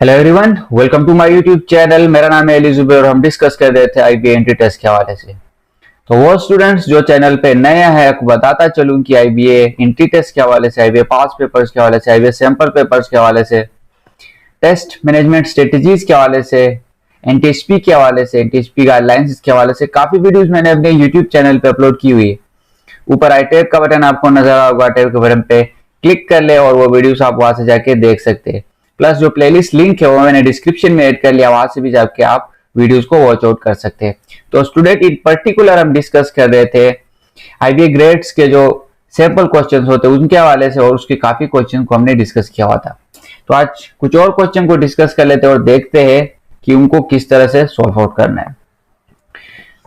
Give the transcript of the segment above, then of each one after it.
Hello everyone, welcome to my YouTube channel. मेरा नाम है अली जुबैर और हम डिस्कस कर रहे थे आईबीए एंट्री टेस्ट के हवाले से। तो वो स्टूडेंट्स जो चैनल पे नया है, आपको बताता चलूं कि आईबीए एंट्री टेस्ट के हवाले से, आईबीए पास पेपर्स के हवाले से, आईबीए सैंपल पेपर्स के हवाले से, टेस्ट मैनेजमेंट स्ट्रेटेजीज के हवाले से, एनटीएसपी के हवाले से, एनटीएसपी गाइडलाइंस के हवाले से काफी वीडियोज मैंने अपने यूट्यूब चैनल पे अपलोड की हुई है। ऊपर आई टैब का बटन आपको नजर आ होगा, टैब के बटन पे क्लिक कर ले और वो वीडियोस आप वहां से जाके देख सकते हैं। प्लस जो प्लेलिस्ट लिंक है वो मैंने डिस्क्रिप्शन में ऐड कर लिया, वहां से भी जाके आप वीडियोस को वॉच आउट कर सकते हैं। तो स्टूडेंट इन पर्टिकुलर हम डिस्कस कर रहे थे आईबीए ग्रेड्स के जो सैंपल क्वेश्चन होते हैं उनके हवाले से, और उसके काफी क्वेश्चन को हमने डिस्कस किया हुआ था। तो आज कुछ और क्वेश्चन को डिस्कस कर लेते हैं और देखते हैं कि उनको किस तरह से सॉल्व आउट करना है।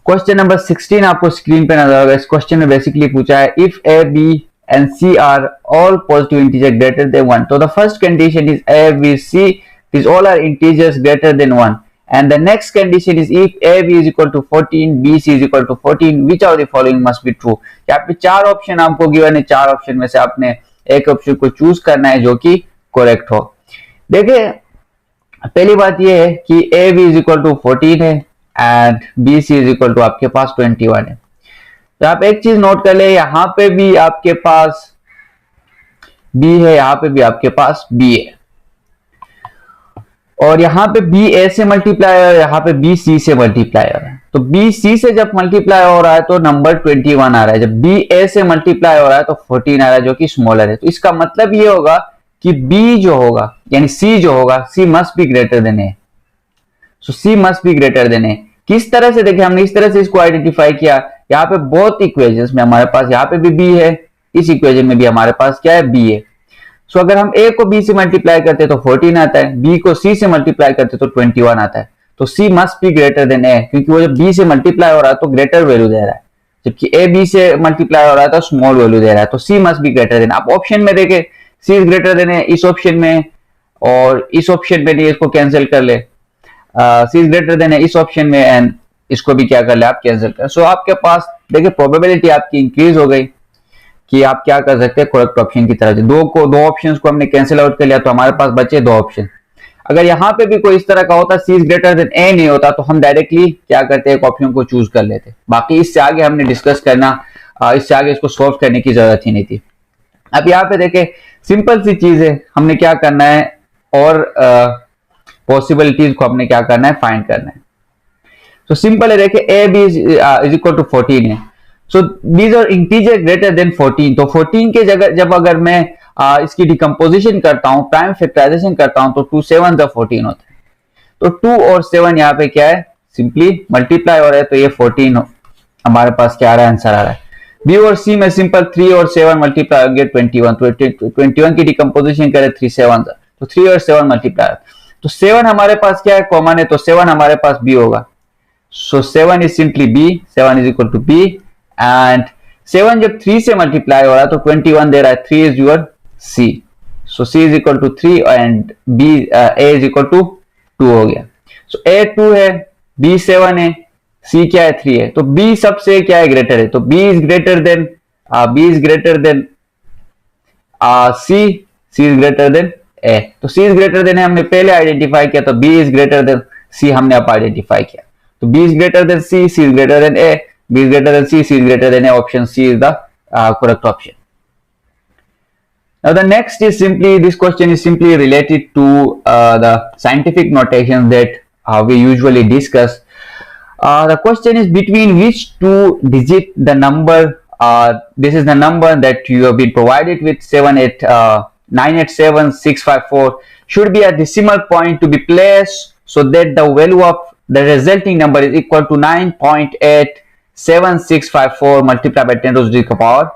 क्वेश्चन नंबर 16 आपको स्क्रीन पे नजर होगा। इस क्वेश्चन में बेसिकली पूछा है if A B and C are all positive integers greater than 1. So the first condition is A, B, C, these all are integers greater than 1. And the next condition is if A, B is equal to 14, B, C is equal to 14, which of the following must be true. यहाँ पे चार option आपको given है, चार option में से आपने एक ऑप्शन को चूज करना है जो कि करेक्ट हो। देखिए पहली बात यह है कि A, B is equal to 14 है and B, C is equal to आपके पास 21 है। तो आप एक चीज नोट कर ले, यहां पे भी आपके पास B है, यहां पे भी आपके पास B है, और यहां पे B A से मल्टीप्लाई है, यहां पे B C से मल्टीप्लाई हो रहा है। तो B C से जब मल्टीप्लाई हो रहा है तो नंबर 21 आ रहा है, जब B A से मल्टीप्लाई हो रहा है तो 14 आ रहा है जो कि स्मॉलर है। तो इसका मतलब ये होगा कि B जो होगा यानी C जो होगा, C must be greater than A। So C must be greater than A। किस तरह से देखिए, हमने इस तरह से इसको आइडेंटिफाई किया। यहाँ पे बोथ इक्वेशंस में हमारे पास यहाँ पे भी B है, इस इक्वेशन में भी हमारे पास क्या है, B है। सो अगर हम A को B से मल्टीप्लाई करते तो 14 आता है, B को C से मल्टीप्लाई करते तो 21 आता है। तो C must be greater than A, क्योंकि वो जब B से मल्टीप्लाई हो रहा है तो ग्रेटर वैल्यू दे रहा है, जबकि A B से मल्टीप्लाई हो रहा है तो स्मॉल वैल्यू दे रहा है। तो C must be greater than. आप ऑप्शन में देखे C is greater than A इस ऑप्शन में, और इस ऑप्शन में नहीं, इसको कैंसिल कर ले। C is greater than A इस ऑप्शन में एंड इसको भी क्या कर ले आप, कैंसिल कर। सो आपके पास देखिए प्रोबेबिलिटी आपकी इंक्रीज हो गई कि आप क्या कर सकते हैं, करेक्ट ऑप्शन की तरफ से। दो ऑप्शंस को हमने कैंसिल आउट कर लिया तो हमारे पास बचे दो ऑप्शन। अगर यहाँ पे भी कोई इस तरह का होता, C is greater than A नहीं होता, तो हम डायरेक्टली क्या करते, एक ऑप्शन को चूज कर लेते। बाकी इससे आगे हमने डिस्कस करना, इससे आगे इसको सॉल्व करने की जरूरत ही नहीं थी। अब यहाँ पे देखे सिंपल सी चीज है, हमने क्या करना है और पॉसिबिलिटीज को हमने क्या करना है, फाइंड करना है। तो सिंपल है, देखिए A B is equal to 14 है। So these are integer greater than 14। तो 14 के जगह जब अगर मैं इसकी डिकम्पोजिशन करता हूं, प्राइम फैक्टराइजेशन करता हूं, तो 2 7 14 होता है। तो 2 और 7 यहाँ पे क्या है, सिंपली मल्टीप्लाई हो रहा है, तो ये 14 हमारे पास क्या आ रहा है, आंसर आ रहा है। B और C में सिंपल 3 और 7 मल्टीप्लाई होंगे 21। तो 21 की डिकम्पोजिशन करें 3 7 तो 3 और 7 मल्टीप्लाई, तो 7 हमारे पास क्या है, कॉमन है, तो 7 हमारे पास B होगा। So 7 is simply B, 7 is equal to B, and 7 जब 3 से मल्टीप्लाई हो रहा है तो 21 दे रहा है, 3 is your C. So C is equal to 3 and B A is equal to 2 हो गया। So A 2 है, B 7 है, C क्या है, 3 है। तो B सबसे क्या है, ग्रेटर है। तो B is greater than C, C is greater than A। तो C is greater than है हमने पहले आइडेंटिफाई किया, तो B is greater than C हमने अब आइडेंटिफाई किया। तो B is greater than C, C is greater than A, B is greater than C, C is greater than A. Option C is the correct option. Now the next is simply, this question is simply related to the scientific notation that we usually discuss. The question is between which two digit the number, this is the number that you have been provided with 987,654 should be a decimal point to be placed so that the value of the resulting number is equal to 9.87654 multiplied by 10 raised to the power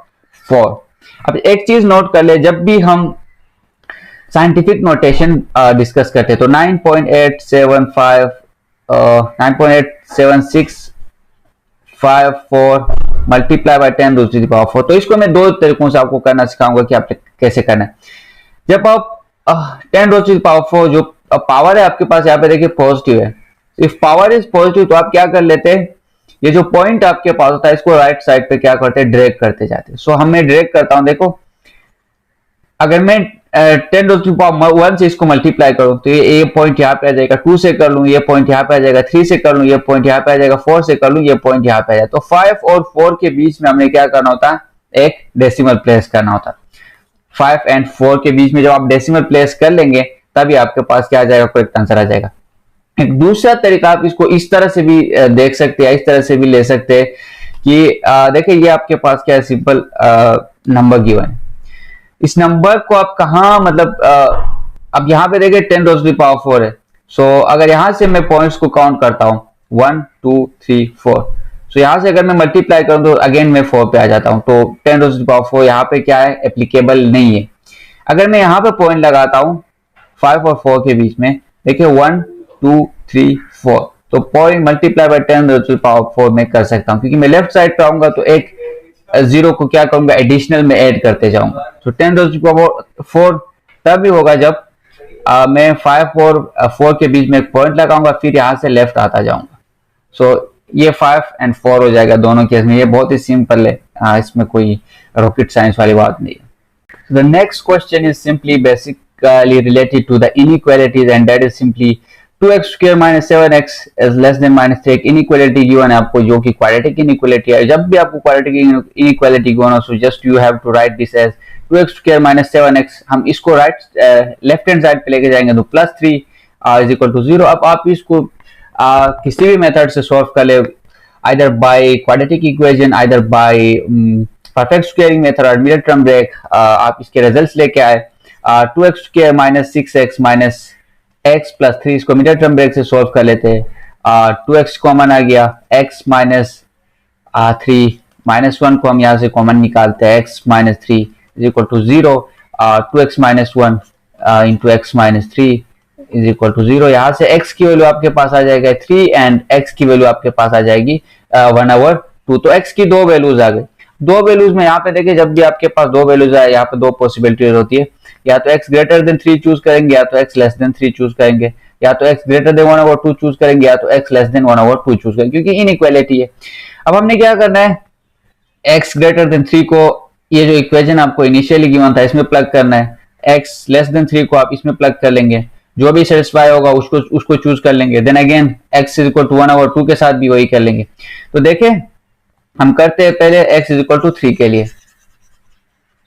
4. अब एक चीज note कर ले, जब भी हम scientific notation discuss करते हैं तो 9.87654 multiply by 10 raised to the power 4। तो इसको मैं दो तरीकों से आपको करना सिखाऊंगा कि आप कैसे करना है। जब आप 10 raised to the power 4 जो पावर है आपके पास, यहाँ पे देखिए पॉजिटिव है, इफ पावर इज पॉजिटिव तो आप क्या कर लेते हैं, ये जो पॉइंट आपके पास होता है इसको राइट साइड पे क्या करते हैं, ड्रैग करते जाते हैं। सो हम मैं ड्रैग करता हूं, देखो अगर मैं 10⁻1 से इसको मल्टीप्लाई करूं तो ये पॉइंट यहाँ पे आ जाएगा, 2 से कर लूं ये पॉइंट यहाँ पे आ जाएगा, 3 से कर लूं ये पॉइंट यहाँ पे आ जाएगा, 4 से कर लूं ये पॉइंट यहाँ पे आ जाएगा। तो 5 और 4 के बीच में हमने क्या करना होता है, एक डेसिमल प्लेस करना होता है। 5 एंड 4 के बीच में जब आप डेसिमल प्लेस कर लेंगे तभी आपके पास क्या आ जाएगा, करेक्ट आंसर आ जाएगा। एक दूसरा तरीका आप इसको इस तरह से भी देख सकते हैं, इस तरह से भी ले सकते हैं कि देखिए ये आपके पास क्या है, सिंपल नंबर गिवन है। इस नंबर को आप कहाँ मतलब अब यहाँ पे देखिए 10⁻4 है। सो अगर यहाँ से मैं पॉइंट्स को काउंट करता हूँ 1 2 3 4, सो यहाँ से अगर मैं मल्टीप्लाई करूँ तो अगेन मैं 4 पे आ जाता हूँ। तो 10⁻4 यहाँ पे क्या है, एप्लीकेबल नहीं है। अगर मैं यहाँ पे पॉइंट लगाता हूँ 5 और 4 के बीच में, देखिए 1 2 3 4, तो पॉइंट मल्टीप्लाई बाय 10⁻4 में कर सकता हूँ, क्योंकि मैं लेफ्ट साइड पे आऊंगा तो एक जीरो को क्या करूंगा, एडिशनल में ऐड करते जाऊंगा। तो 10⁻4 तभी होगा जब मैं 5 और 4 के बीच में एक पॉइंट लगाऊंगा, फिर यहां से लेफ्ट आता जाऊंगा। सो ये 5 एंड 4 हो जाएगा दोनों केस में। ये बहुत ही सिंपल है, इसमें कोई रॉकेट साइंस वाली बात नहीं है। The next question is simply basically related to the inequalities and that is simply 2x² - 7x is less than -3। एक इनइक्वालिटी गिवन है आपको जो कि क्वाड्रेटिक इनइक्वालिटी है। जब भी आपको क्वाड्रेटिक इनइक्वालिटी गिवन हो so just you have to write this as 2x² - 7x। हम इसको राइट लेफ्ट हैंड साइड पे लेके जाएंगे तो +3 इज इक्वल टू 0। अब आप इसको किसी भी मेथड से सॉल्व कर ले, either by quadratic equation, either bye perfect squaring method और मिडिल टर्म ब्रेक, आप इसके रिजल्ट्स लेके आए। 2x² - 6x x + 3, इसको मिडिल टर्म ब्रेक से सॉल्व कर लेते हैं। 2x कॉमन आ गया, x - 3 -1 को हम यहाँ से कॉमन निकालते हैं, x - 3 is equal to 0। 2x - 1 into x - 3 is equal to 0। यहाँ से x की वैल्यू आपके पास आ जाएगा 3 एंड x की वैल्यू आपके पास आ जाएगी 1/2। तो x की दो वैल्यूज आ गई। दो वैल्यूज में यहाँ पे देखिए, जब भी आपके पास दो वैल्यूज आए यहाँ पे दो पॉसिबिलिटीज होती है, या तो x ग्रेटर देन 3 चूज करेंगे, या तो x लेस देन 3 चूज करेंगे, या तो x ग्रेटर देन 1/2 चूज करेंगे, या तो x लेस देन 1/2 चूज करेंगे, क्योंकि इनइक्वालिटी है। अब हमने क्या करना है, x ग्रेटर देन 3 को, ये जो इक्वेशन आपको इनिशियली गिवन था इसमें प्लग करना है, x लेस देन 3 को आप इसमें प्लग कर लेंगे, जो भी सेटिस्फाई होगा उसको चूज कर लेंगे। Then again x is equal to 1/2 के साथ भी वही कर लेंगे। तो देखें हम करते हैं पहले x इज इक्वल टू 3 के लिए।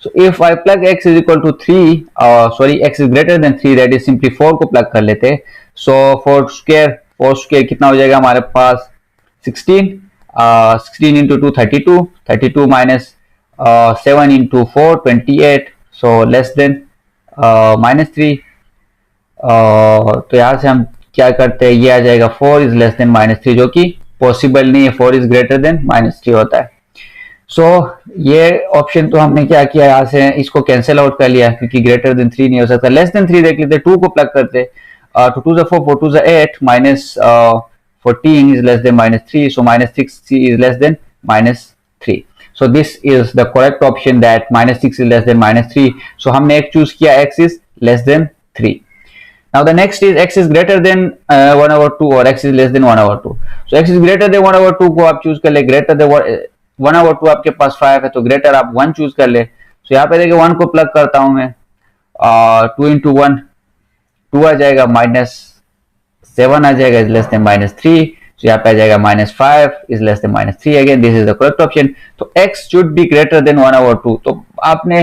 So if I plug x is equal to 3, x is greater than 3, that is simply 4 को प्लग कर लेते हैं। So 4 square कितना हो जाएगा हमारे पास 16, 16 into 2 32, 32 minus 7 into 4 28, so less than -3। तो यहाँ से हम क्या करते हैं, ये आ जाएगा 4 is less than -3, जो कि पॉसिबल नहीं है, 4 is greater than -3 होता है। सो ये ऑप्शन तो हमने क्या किया, यहाँ से इसको कैंसिल आउट कर लिया क्योंकि ग्रेटर देन 3 नहीं हो सकता। लेस देन 3 देख लेते, 2 को प्लग करते, 2 2 4 4 2 8 -14 is less than -3, so -6 is less than -3। so this is the correct option that -6 is less than -3। so हमने एक चूज किया, x is less than 3। now the next is x is greater than 1/2 और x is less than 1/2। so x is greater than 1/2 को आप choose कर ले, greater than 1/2 आपके पास 5 है तो ग्रेटर आप 1 चूज कर ले। तो यहाँ पे देखिए 1 को प्लग करता हूं मैं, 2 into 1 2 आ जाएगा, -7 आ जाएगा, इज लेस देन -3। तो यहाँ पे आ जाएगा -5 is less than -3। Again this is the correct option. तो x should be greater than 1/2। तो आपने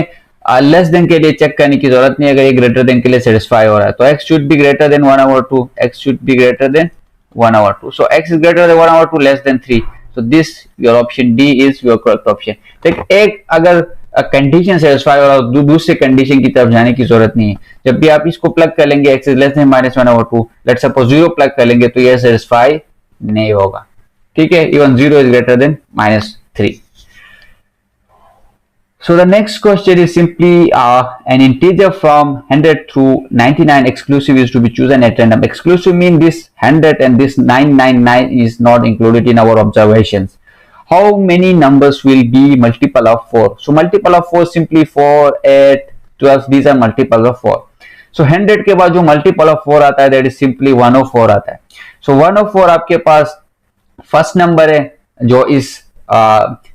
लेस देन के लिए चेक करने की जरूरत नहीं, अगर ये ग्रेटर देन के लिए सेटिस्फाई हो रहा है तो x should be greater than 1/2, x should be greater than 1/2। So x is greater than 1/2 less than 3। So this your option D is your correct option। एक अगर कंडीशन सेटिस्फाई हो रहा है, दूसरे कंडीशन की तरफ जाने की जरूरत नहीं है। जब भी आप इसको प्लग कर लेंगे x is less than -1/2, let's suppose 0 plug कर लेंगे तो ये सेटिस्फाई नहीं होगा, ठीक है। Even 0 is greater than -3। So the next question is simply an integer from 100 through 99 exclusive is to be chosen at random। Exclusive means this 100 and this 999 is not included in our observations। How many numbers will be multiple of 4? So multiple of 4 simply 4, 8, 12, these are multiple of 4। So 100 के बाद जो multiple of 4 आता है that is simply 104 आता है। So 104 आपके पास first number है जो इस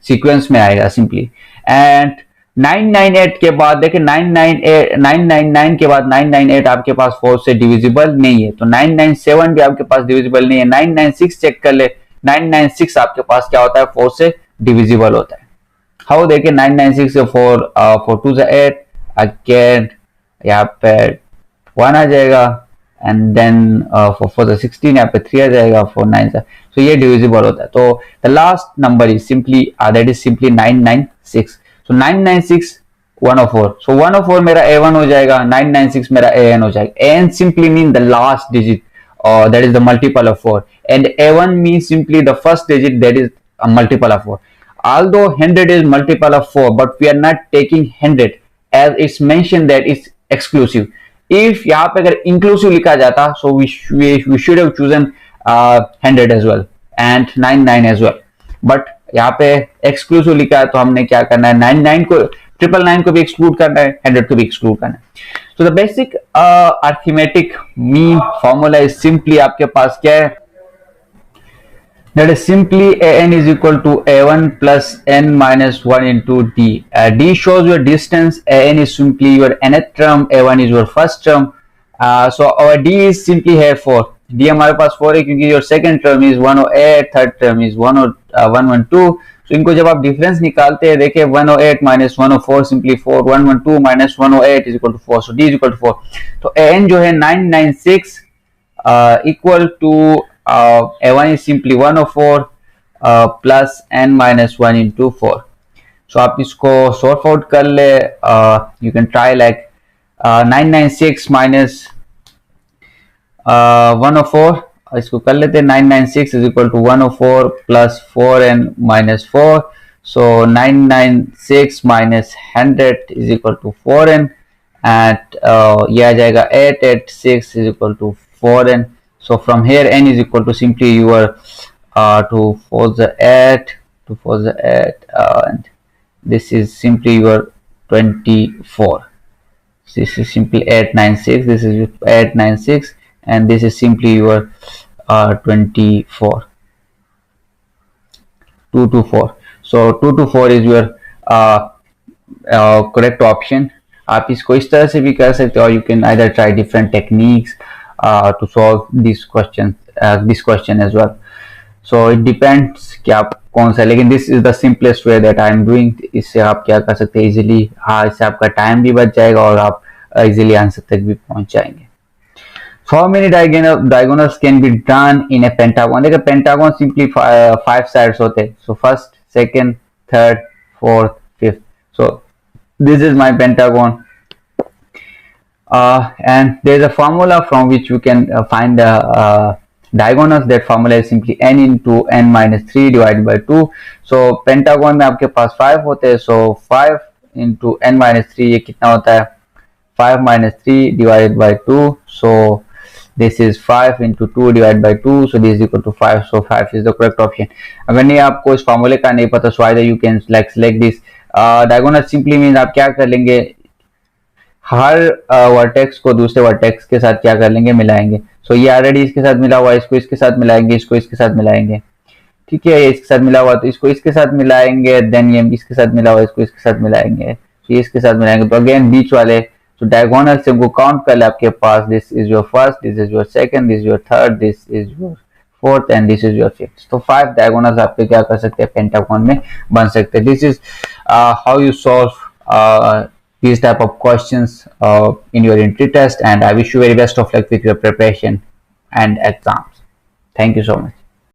सीक्वेंस में आएगा सिंपली, एंड 998 के बाद देखिए 999 के बाद 998 आपके पास 4 से डिविजिबल नहीं है, तो 997 भी आपके पास डिविजिबल नहीं है। 996 चेक कर ले, 996 आपके पास क्या होता है, 4 से डिविजिबल होता है। हाउ देखिए 996 से 4 2 से 8, अगेन यहाँ पे 1 आ जाएगा, एंड देन फॉर द 16 यहाँ पे 3 आ जाएगा, 4 9 से, so ये डिविजिबल होता है। तो the last number is simply that is simply 996। so 996 104, so 104 मेरा A1 हो जाएगा, 996 मेरा AN हो जाएगा। AN simply mean the last digit, that is the multiple of 4, and A1 means simply the first digit, that is a multiple of 4. Although 100 is multiple of 4, but we are not taking 100 as it's mentioned that it's exclusive. If यहाँ पे अगर inclusive लिखा जाता, so we should have chosen 100 as well and 99 as well, but यहाँ पे exclusive लिखा है, तो हमने क्या करना है, 99 को 999 को भी exclude करना है, 100 को भी exclude करना है। So the basic arithmetic mean formula is simply आपके पास क्या है, that is simply an is equal to a1 plus n minus 1 into d. D shows your distance, an is simply your nth term, a1 is your first term. So our d is simply here 4. D हमारे पास 4 है क्योंकि your second term is 108, third term is 112. So इनको जब आप difference निकालते हैं, देखिए 108 minus 104 simply 4, 112 minus 108 is equal to 4. So d is equal to 4. तो an जो है 996 equal to A1 is simply 104 plus n minus 1 into 4. So आप इसको sort out कर ले, you can try like 996 minus 104, इसको कर लेते हैं, 996 is equal to 104 plus 4n minus 4. So 996 minus 100 is equal to 4n, and ये आ जाएगा 886 is equal to 4n. So from here n is equal to simply your 2 4 the 8, 2 4 the 8, and this is simply your 24. This is simply 896, this is 896, and this is simply your 24, 224. So 224 is your correct option. आप इसको इस तरह से भी कर सकते हो, or you can either try different techniques to solve this question as well. So it depends कि आप कौन सा, लेकिन this is the simplest way that I am doing. इससे आप क्या कर सकते हैं easily, हाँ इससे आपका टाइम भी बच जाएगा और आप easily आंसर तक भी पहुंच जाएंगे. So how many diagonals can be done in a pentagon? देखिए pentagon simply 5 sides होते हैं. So first, second, third, fourth, fifth. So this is my pentagon. And there is a formula from which we can find the diagonals. That formula is simply n into n minus 3 divided by 2. So pentagon में आपके पास 5 होते हैं, so 5 into n minus 3 ये कितना होता है, 5 minus 3 divided by 2. So this is 5 into 2 divided by 2, so this is equal to 5. So 5 is the correct option. अगर नहीं आपको इस फॉर्मूले का नहीं पता, so either you can like select this. Diagonal simply means आप क्या कर लेंगे, हर वर्टेक्स को दूसरे वर्टेक्स के साथ क्या कर लेंगे, मिलाएंगे. सो ये ऑलरेडी इसके साथ मिला हुआ है, इसको इसके साथ मिलाएंगे, इसको इसके साथ मिलाएंगे, ठीक है, ये इसके साथ मिला हुआ तो इसको इसके साथ मिलाएंगे, देन ये इसके साथ मिला हुआ इसको इसके साथ मिलाएंगे, तो ये इसके साथ मिलाएंगे, तो अगेन बीच वाले तो डायगोनल से वो काउंट कर ले आपके पास, this is your first, this is your second, this is your third, this is your fourth and this is your fifth. तो 5 डायगोनल्स आपके क्या कर सकते हैं, पेंटागन में बन सकते हैं. This is how you solve these type of questions in your entry test, and I wish you very best of luck with your preparation and exams. Thank you so much.